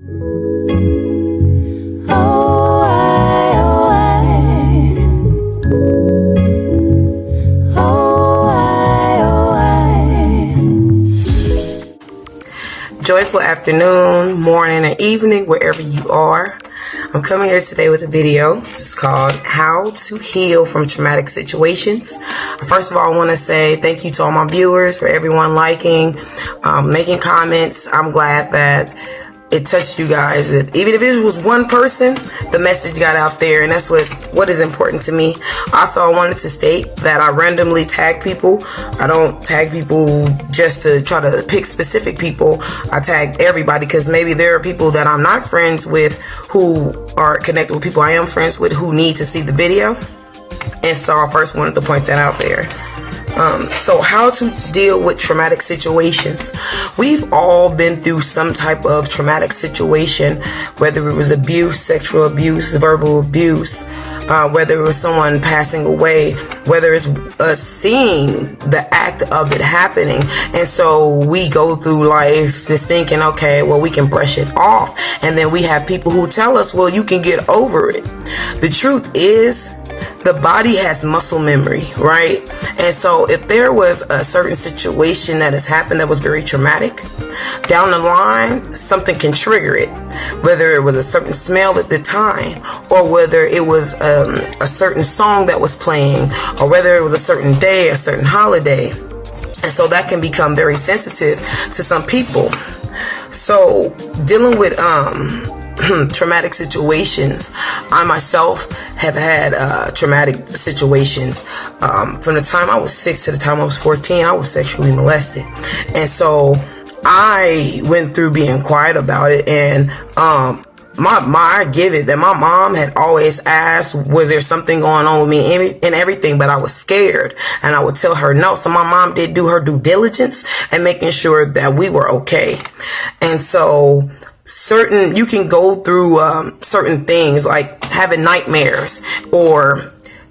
Joyful afternoon, morning, and evening, wherever you are. I'm coming here today with a video. It's called How to Heal from Traumatic Situations. First of all, I want to say thank you to all my viewers, for everyone liking, making comments. I'm glad that it touched you guys. Even if it was one person, the message got out there, and that's what is important to me. Also, I wanted to state that I randomly tag people. I don't tag people just to try to pick specific people. I tag everybody because maybe there are people that I'm not friends with who are connected with people I am friends with who need to see the video. And so I first wanted to point that out there. So how to deal with traumatic situations. We've all been through some type of traumatic situation, whether it was abuse, sexual abuse, verbal abuse, whether it was someone passing away, whether it's us seeing the act of it happening. And so we go through life just thinking, okay, well, we can brush it off. And then we have people who tell us, well, you can get over it. The truth is, the body has muscle memory, right? And so if there was a certain situation that has happened that was very traumatic, down the line, something can trigger it. Whether it was a certain smell at the time, or whether it was a certain song that was playing, or whether it was a certain day, a certain holiday. And so that can become very sensitive to some people. So dealing with traumatic situations, I myself have had traumatic situations. From the time I was 6 to the time I was 14, I was sexually molested. And so I went through being quiet about it, and I give it that my mom had always asked, was there something going on with me and everything, but I was scared, and I would tell her no. So my mom did do her due diligence and making sure that we were okay. And so you can go through certain things like having nightmares, or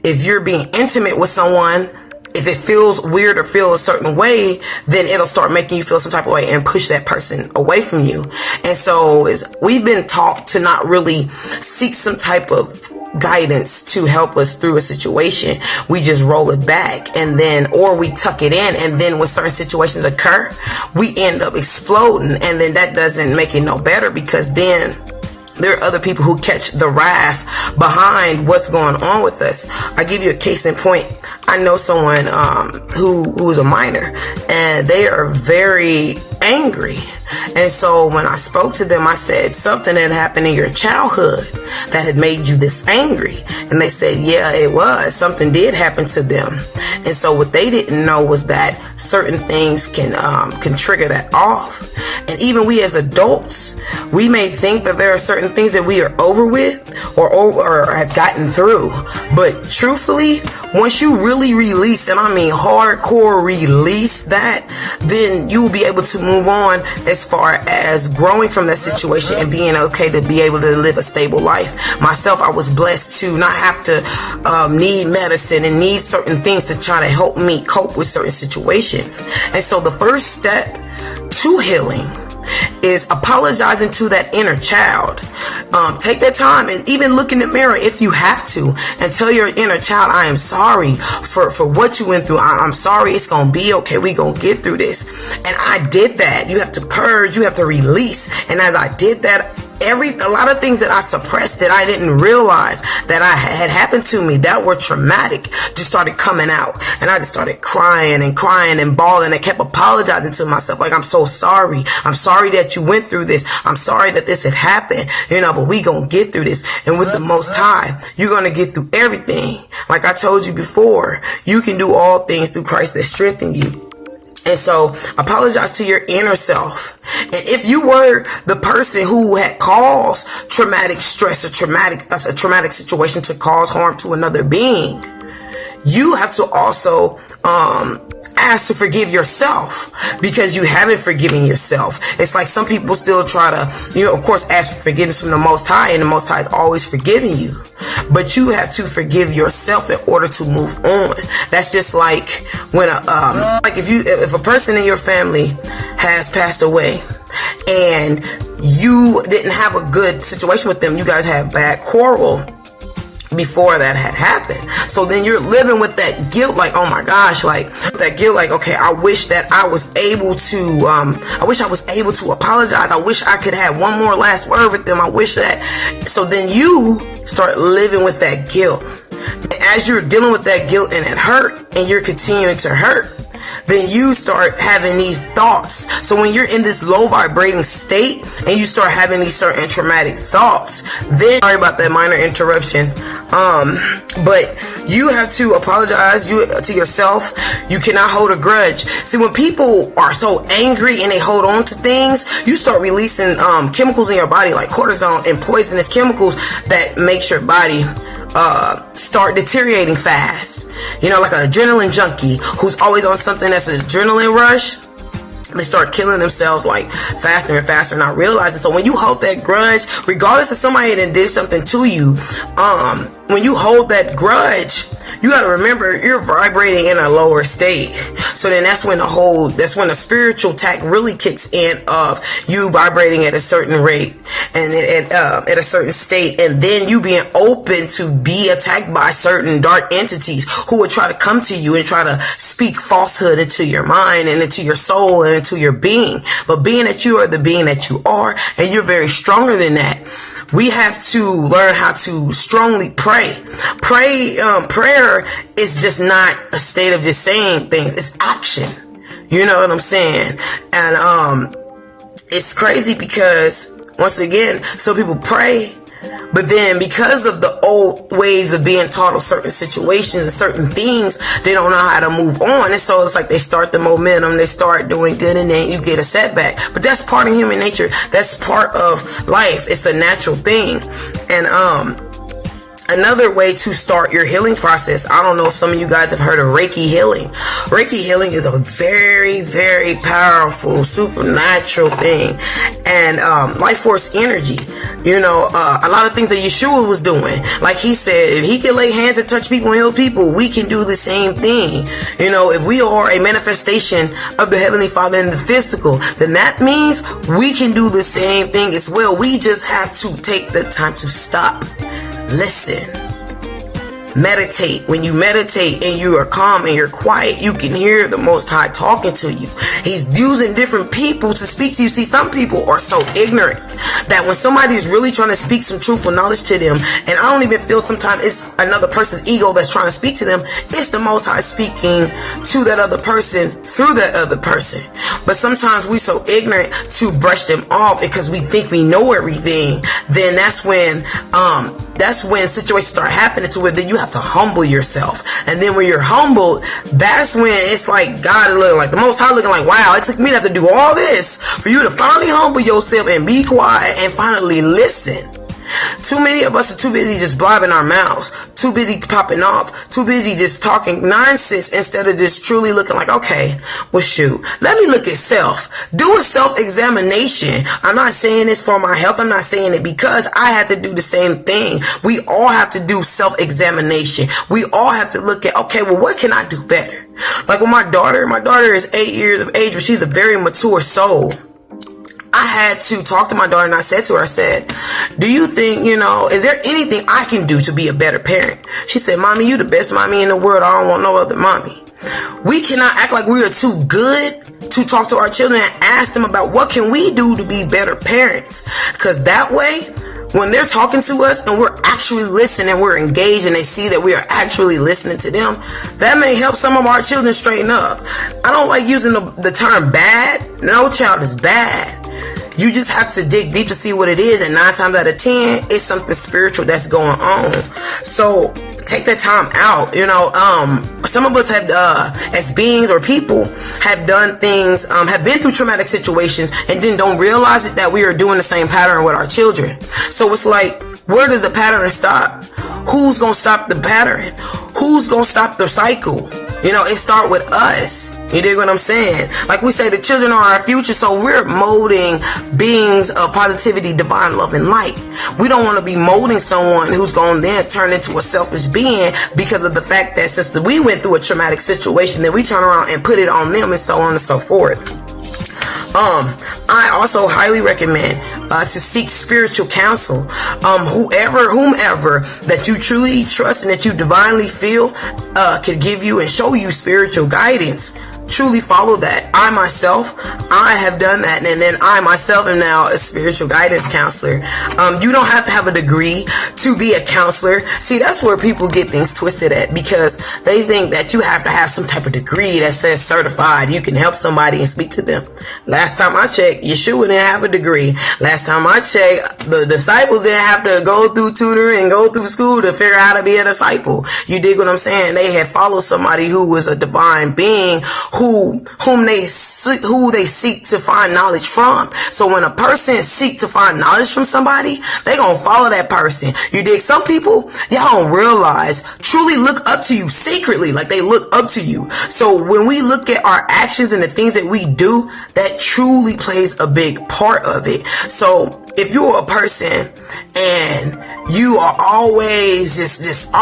if you're being intimate with someone, if it feels weird or feel a certain way, then it'll start making you feel some type of way and push that person away from you. And so we've been taught to not really seek some type of guidance to help us through a situation. We just roll it back, and then, or we tuck it in, and then when certain situations occur, we end up exploding, and then that doesn't make it no better, because then there are other people who catch the wrath behind what's going on with us. I give you a case in point. I know someone who is a minor, and they are very angry. And so when I spoke to them, I said, something had happened in your childhood that had made you this angry. And they said, yeah, it was. Something did happen to them. And so what they didn't know was that certain things can trigger that off. And even we as adults, we may think that there are certain things that we are over with or have gotten through. But truthfully, once you really release, and I mean hardcore release that, then you will be able to move on as far as growing from that situation and being okay to be able to live a stable life. Myself, I was blessed to not have to need medicine and need certain things to try to help me cope with certain situations. And so the first step to healing is apologizing to that inner child. Take that time and even look in the mirror if you have to, and tell your inner child, I am sorry for what you went through. I'm sorry. It's going to be okay. We're going to get through this. And I did that. You have to purge. You have to release. And as I did that, a lot of things that I suppressed, that I didn't realize that I had happened to me, that were traumatic, just started coming out. And I just started crying and bawling, and kept apologizing to myself. Like, I'm so sorry. I'm sorry that you went through this. I'm sorry that this had happened, but we gonna get through this. And with the Most High, you're gonna get through everything. Like I told you before, you can do all things through Christ that strengthen you. And so apologize to your inner self. And if you were the person who had caused traumatic stress or a traumatic situation to cause harm to another being, you have to also ask to forgive yourself, because you haven't forgiven yourself. It's like some people still try to, of course, ask for forgiveness from the Most High, and the Most High is always forgiving you. But you have to forgive yourself in order to move on. That's just like when if a person in your family has passed away, and you didn't have a good situation with them. You guys had a bad quarrel before that had happened. So then you're living with that guilt, like, oh my gosh, like that guilt, like, okay, I wish that I was able to apologize. I wish I could have one more last word with them. I wish that. So then you start living with that guilt. As you're dealing with that guilt and it hurt, and you're continuing to hurt, then you start having these thoughts. So when you're in this low vibrating state and you start having these certain traumatic thoughts, then, sorry about that minor interruption, but you have to apologize to yourself. You cannot hold a grudge. See, when people are so angry and they hold on to things, you start releasing chemicals in your body, like cortisol and poisonous chemicals that makes your body start deteriorating fast. You know, like an adrenaline junkie who's always on something that's an adrenaline rush. They start killing themselves like faster and faster, not realizing. So when you hold that grudge, regardless of somebody that did something to you, when you hold that grudge, you got to remember you're vibrating in a lower state. So then that's when the spiritual attack really kicks in, of you vibrating at a certain rate and at a certain state, and then you being open to be attacked by certain dark entities who would try to come to you and try to speak falsehood into your mind and into your soul and into your being. But being that you are the being that you are, and you're very stronger than that, we have to learn how to strongly pray. Prayer is just not a state of just saying things. It's action. You know what I'm saying? And it's crazy because, once again, some people pray, but then because of the old ways of being taught of certain situations and certain things, they don't know how to move on. And so it's like they start the momentum, they start doing good, and then you get a setback. But that's part of human nature. That's part of life. It's a natural thing. And another way to start your healing process, I don't know if some of you guys have heard of Reiki healing. Reiki healing is a very, very powerful, supernatural thing. And life force energy. You know, a lot of things that Yeshua was doing. Like he said, if he can lay hands and touch people and heal people, we can do the same thing. You know, if we are a manifestation of the Heavenly Father in the physical, then that means we can do the same thing as well. We just have to take the time to stop. Listen, meditate. When you meditate and you are calm and you're quiet, you can hear the Most High talking to you. He's using different people to speak to you. See, some people are so ignorant that when somebody's really trying to speak some truthful knowledge to them, and I don't even feel sometimes it's another person's ego that's trying to speak to them, it's the Most High speaking to that other person through that other person. But sometimes we so ignorant to brush them off because we think we know everything. Then that's when situations start happening to where then you have to humble yourself. And then when you're humbled, that's when it's like God is looking like the Most High, looking like, wow, it took me to have to do all this for you to finally humble yourself and be quiet and finally listen. Too many of us are too busy just blabbing our mouths, too busy popping off, too busy just talking nonsense instead of just truly looking like, okay, well shoot, let me look at self. Do a self-examination. I'm not saying this for my health. I'm not saying it because I had to do the same thing. We all have to do self-examination. We all have to look at, okay, well, what can I do better? Like with my daughter is 8 years of age, but she's a very mature soul. I had to talk to my daughter, and I said to her, I said, do you think, is there anything I can do to be a better parent? She said, Mommy, you the best mommy in the world. I don't want no other mommy. We cannot act like we are too good to talk to our children and ask them about what can we do to be better parents. Because that way, when they're talking to us and we're actually listening, we're engaged, and they see that we are actually listening to them, that may help some of our children straighten up. I don't like using the term bad. No child is bad. You just have to dig deep to see what it is, and 9 times out of 10, it's something spiritual that's going on. So take that time out. Some of us have, as beings or people, have done things, have been through traumatic situations, and then don't realize it that we are doing the same pattern with our children. So it's like, where does the pattern stop? Who's gonna stop the pattern? Who's gonna stop the cycle? It starts with us. You dig what I'm saying? Like we say, the children are our future, so we're molding beings of positivity, divine love, and light. We don't want to be molding someone who's going to then turn into a selfish being because of the fact that since we went through a traumatic situation, then we turn around and put it on them and so on and so forth. I also highly recommend to seek spiritual counsel. Whomever that you truly trust and that you divinely feel could give you and show you spiritual guidance. Truly follow that. I have done that, and then I myself am now a spiritual guidance counselor. You don't have to have a degree to be a counselor. See, that's where people get things twisted at, because they think that you have to have some type of degree that says certified. You can help somebody and speak to them. Last time I checked, Yeshua didn't have a degree. Last time I checked, the disciples didn't have to go through tutoring and go through school to figure out how to be a disciple. You dig what I'm saying? They had followed somebody who was a divine being, who they seek to find knowledge from. So when a person seek to find knowledge from somebody, they gonna follow that person. You dig? Some people, y'all don't realize, truly look up to you secretly, like they look up to you. So when we look at our actions and the things that we do, that truly plays a big part of it. So if you're a person and you are always just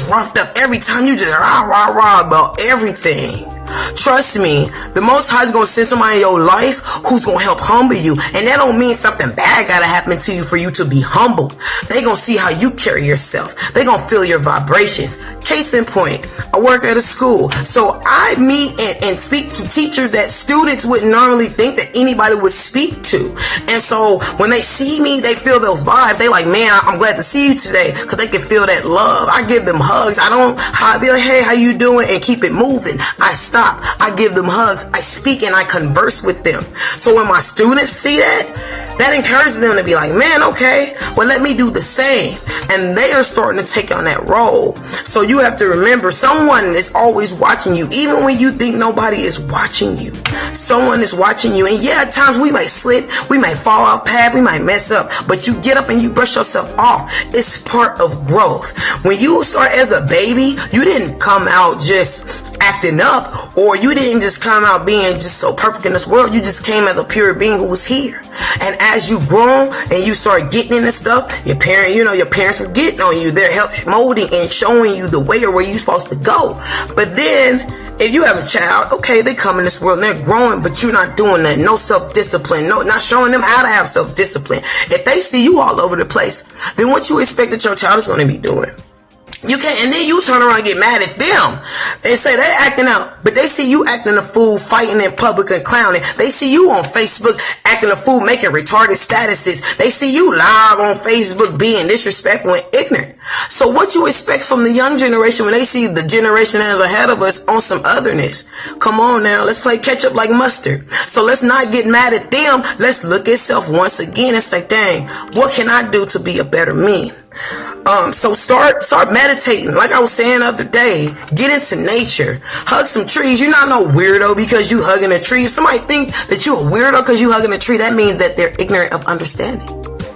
roughed up every time, you just rah about everything, trust me, the Most High is going to send somebody in your life who's going to help humble you. And that don't mean something bad got to happen to you for you to be humbled. They going to see how you carry yourself. They going to feel your vibrations. Case in point, I work at a school. So I meet and speak to teachers that students wouldn't normally think that anybody would speak to. And so when they see me, they feel those vibes. They like, man, I'm glad to see you today, because they can feel that love. I give them hugs. I be like, hey, how you doing? And keep it moving. I stop. I give them hugs. I speak and I converse with them. So when my students see that encourages them to be like, man, okay, well, let me do the same. And they are starting to take on that role. So you have to remember, someone is always watching you. Even when you think nobody is watching you, someone is watching you. And yeah, at times we might slip, we might fall off path, we might mess up, but you get up and you brush yourself off. It's part of growth. When you start as a baby, you didn't come out just acting up, or you didn't just come out being just so perfect in this world. You just came as a pure being who was here. And as you grow and you start getting into stuff, your parents were getting on you. They're helping molding and showing you the way or where you're supposed to go. But then if you have a child, okay, they come in this world and they're growing, but you're not doing that. No self-discipline. No, not showing them how to have self-discipline. If they see you all over the place, then what you expect that your child is going to be doing? You can't, and then you turn around and get mad at them and say they're acting out, but they see you acting a fool, fighting in public and clowning. They see you on Facebook acting a fool, making retarded statuses. They see you live on Facebook being disrespectful and ignorant. So what you expect from the young generation when they see the generation that is ahead of us on some otherness? Come on now, let's play catch up like mustard. So let's not get mad at them. Let's look at self once again and say, dang, what can I do to be a better me? So start meditating. Like I was saying the other day, get into nature, hug some trees. You're not no weirdo because you hugging a tree. If somebody think that you're a weirdo because you hugging a tree, that means that they're ignorant of understanding.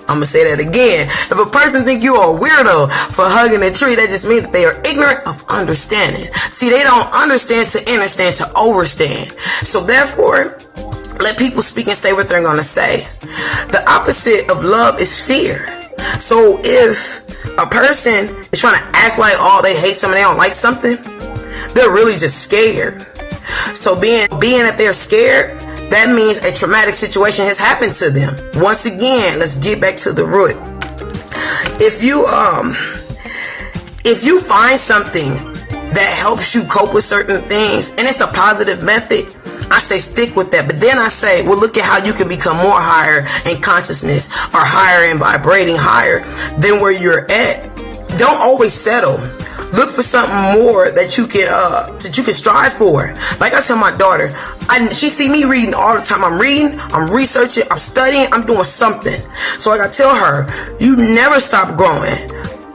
I'm gonna say that again. If a person think you're a weirdo for hugging a tree, that just means that they are ignorant of understanding. See, they don't understand to understand to overstand. So therefore, let people speak and say what they're gonna say. The opposite of love is fear. So if a person is trying to act like, oh, they hate something, they don't like something, they're really just scared. So being that they're scared, that means a traumatic situation has happened to them. Once again, let's get back to the root. If you find something that helps you cope with certain things, and it's a positive method, I say stick with that. But then I say, well, look at how you can become more higher in consciousness, or higher in vibrating higher than where you're at. Don't always settle. Look for something more that you can strive for. Like I tell my daughter, she see me reading all the time. I'm reading, I'm researching, I'm studying, I'm doing something. So like I tell her, you never stop growing.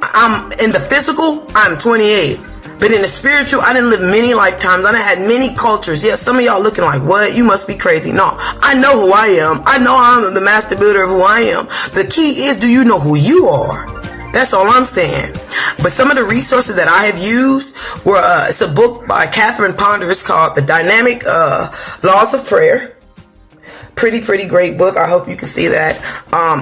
I'm in the physical, I'm 28. But in the spiritual, I didn't live many lifetimes. I done had many cultures. Yeah, some of y'all looking like, what? You must be crazy. No, I know who I am. I know I'm the master builder of who I am. The key is, do you know who you are? That's all I'm saying. But some of the resources that I have used were, it's a book by Catherine Ponder. It's called The Dynamic Laws of Prayer. Pretty great book. I hope you can see that.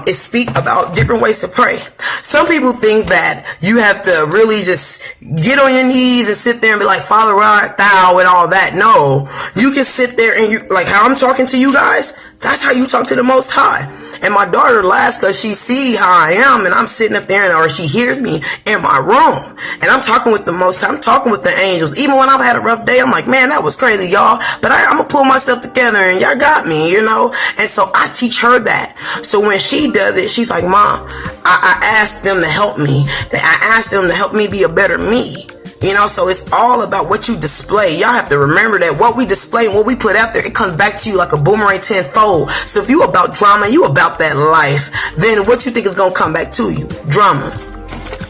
It speaks about different ways to pray. Some people think that you have to really just get on your knees and sit there and be like, Father, thou, and all that. No, you can sit there and you, like how I'm talking to you guys, That's how you talk to the Most High. And my daughter laughs because she sees how I am, and I'm sitting up there, or she hears me in my room, and I'm talking with the Most High. I'm talking with the angels. Even when I've had a rough day, I'm like, man, that was crazy, y'all. But I'm going to pull myself together, and y'all got me, you know? And so I teach her that. So when she does it, she's like, Mom, I asked them to help me. I asked them to help me be a better me. You know, so it's all about what you display. Y'all have to remember that what we display and what we put out there, it comes back to you like a boomerang tenfold. So if you about drama, you about that life, then what you think is going to come back to you? Drama.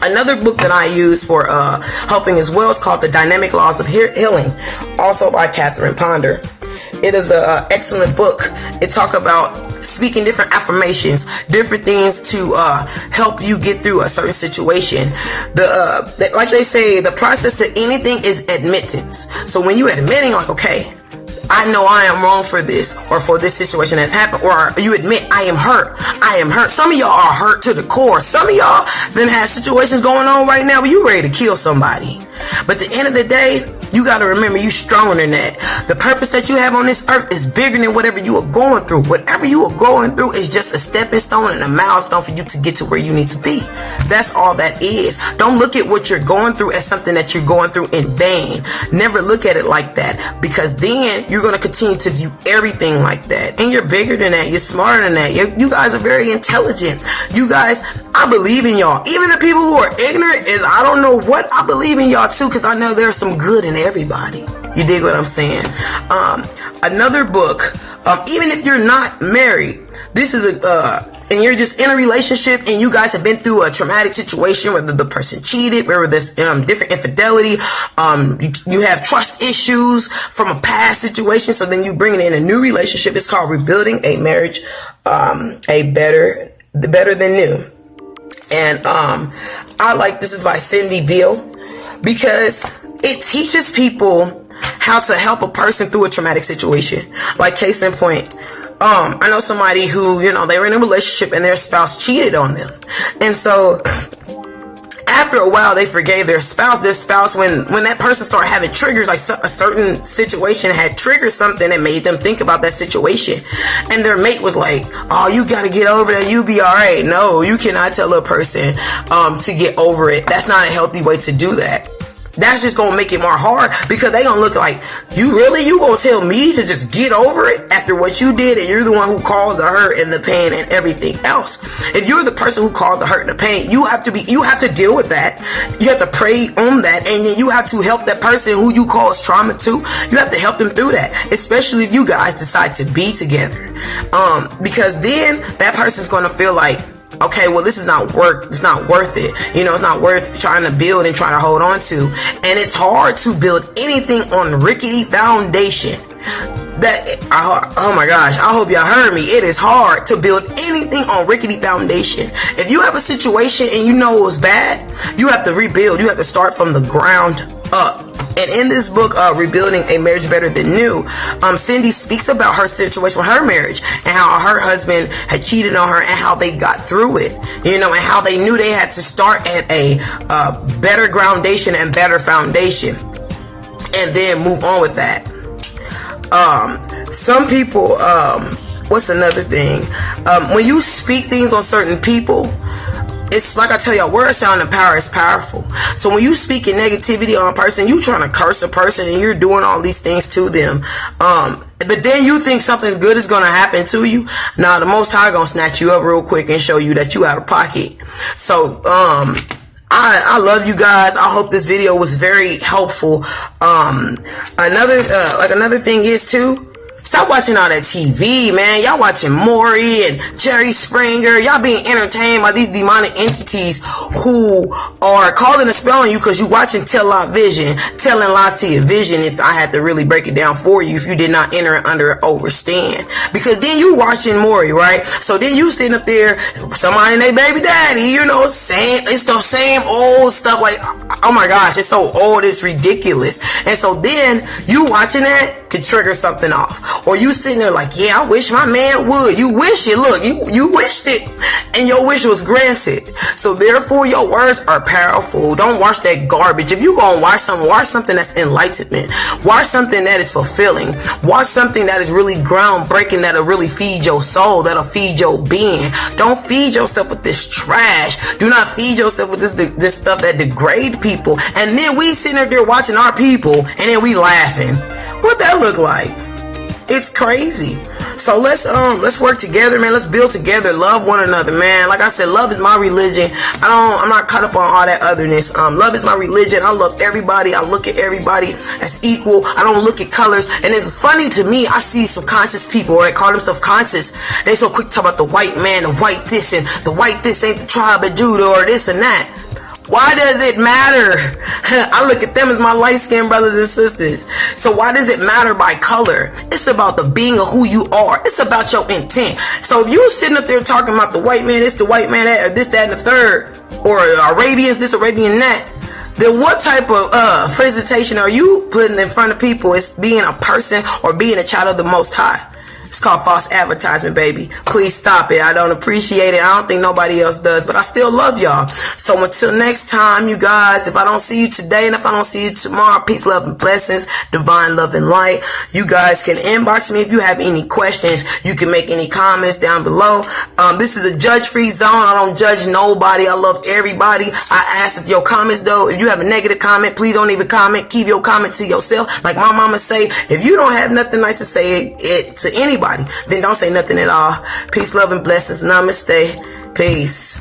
Another book that I use for helping as well is called The Dynamic Laws of Healing, also by Catherine Ponder. It is an excellent book. It talks about speaking different affirmations, different things to help you get through a certain situation. Like they say, the process to anything is admittance. So when you admitting, like, okay, I know I am wrong for this, or for this situation that's happened, or you admit, I am hurt. I am hurt. Some of y'all are hurt to the core. Some of y'all then have situations going on right now where you ready to kill somebody. But at the end of the day, you got to remember, you stronger than that. The purpose that you have on this earth is bigger than whatever you are going through. Whatever you are going through is just a stepping stone and a milestone for you to get to where you need to be. That's all that is. Don't look at what you're going through as something that you're going through in vain. Never look at it like that, because then you're going to continue to view everything like that. And you're bigger than that. You're smarter than that. You guys are very intelligent. You guys, I believe in y'all. Even the people who are ignorant I don't know what, I believe in y'all too, because I know there's some good in everybody. You dig what I'm saying? Another book, even if you're not married, this is and you're just in a relationship and you guys have been through a traumatic situation, whether the person cheated, whether there's different infidelity, you have trust issues from a past situation, so then you bring it in a new relationship. It's called Rebuilding a Marriage, Better Than New. And I like, this is by Cindy Beale, because it teaches people how to help a person through a traumatic situation. Like, case in point, I know somebody who, you know, they were in a relationship and their spouse cheated on them. And so after a while, they forgave their spouse. When that person started having triggers, like a certain situation had triggered something that made them think about that situation. And their mate was like, oh, you got to get over that. You be all right. No, you cannot tell a person to get over it. That's not a healthy way to do that. That's just going to make it more hard, because they going to look like, you going to tell me to just get over it after what you did, and you're the one who caused the hurt and the pain and everything else. If you're the person who caused the hurt and the pain, you have to deal with that. You have to pray on that, and then you have to help that person who you caused trauma to. You have to help them through that, especially if you guys decide to be together. Because then that person's going to feel like, okay, well, this is not worth it. You know, it's not worth trying to build and trying to hold on to. And it's hard to build anything on rickety foundation. Oh my gosh, I hope y'all heard me. It is hard to build anything on rickety foundation. If you have a situation and you know it was bad, you have to rebuild. You have to start from the ground up. And in this book, Rebuilding a Marriage Better Than New, Cindy speaks about her situation with her marriage and how her husband had cheated on her and how they got through it, you know, and how they knew they had to start at a better groundation and better foundation and then move on with that. Some people, what's another thing? When you speak things on certain people, it's like I tell y'all, word, sound, and power is powerful. So when you speak in negativity on a person, you trying to curse a person and you're doing all these things to them. But then you think something good is going to happen to you. Nah, the Most High going to snatch you up real quick and show you that you out of pocket. So, I love you guys. I hope this video was very helpful. Another thing is too, stop watching all that TV, man. Y'all watching Maury and Jerry Springer. Y'all being entertained by these demonic entities who are calling a spell on you because you watching television, telling lies to your vision, if I had to really break it down for you, if you did not enter under an overstand. Because then you watching Maury, right? So then you sitting up there, somebody and they baby daddy, you know, saying it's the same old stuff, like, oh my gosh, it's so old, it's ridiculous. And so then you watching that could trigger something off. Or you sitting there like, yeah, I wish my man would. You wish it. Look, you wished it. And your wish was granted. So therefore, your words are powerful. Don't watch that garbage. If you gonna watch something that's enlightenment. Watch something that is fulfilling. Watch something that is really groundbreaking, that'll really feed your soul, that'll feed your being. Don't feed yourself with this trash. Do not feed yourself with this stuff that degrade people. And then we sitting there watching our people, and then we laughing. What that look like? It's crazy. So let's work together, man. Let's build together. Love one another, man. Like I said, love is my religion. I'm not caught up on all that otherness. Love is my religion. I love everybody. I look at everybody as equal. I don't look at colors. And it's funny to me, I see subconscious people, or they call themselves conscious. They so quick to talk about the white man, the white this, and the white this ain't the tribe of Judah, or this and that. Why does it matter? I look at them as my light-skinned brothers and sisters. So why does it matter by color? It's about the being of who you are. It's about your intent. So if you sitting up there talking about the white man, this, the white man, that, or this, that, and the third, or Arabians, this, Arabian, that, then what type of presentation are you putting in front of people as being a person or being a child of the Most High? It's called false advertisement, baby. Please stop it. I don't appreciate it. I don't think nobody else does, but I still love y'all. So until next time, you guys, if I don't see you today and if I don't see you tomorrow, peace, love, and blessings, divine love and light. You guys can inbox me if you have any questions. You can make any comments down below. This is a judge-free zone. I don't judge nobody. I love everybody. I ask if your comments, though, if you have a negative comment, please don't even comment. Keep your comment to yourself. Like my mama say, if you don't have nothing nice to say it to anybody, then don't say nothing at all. Peace, love, and blessings. Namaste. Peace.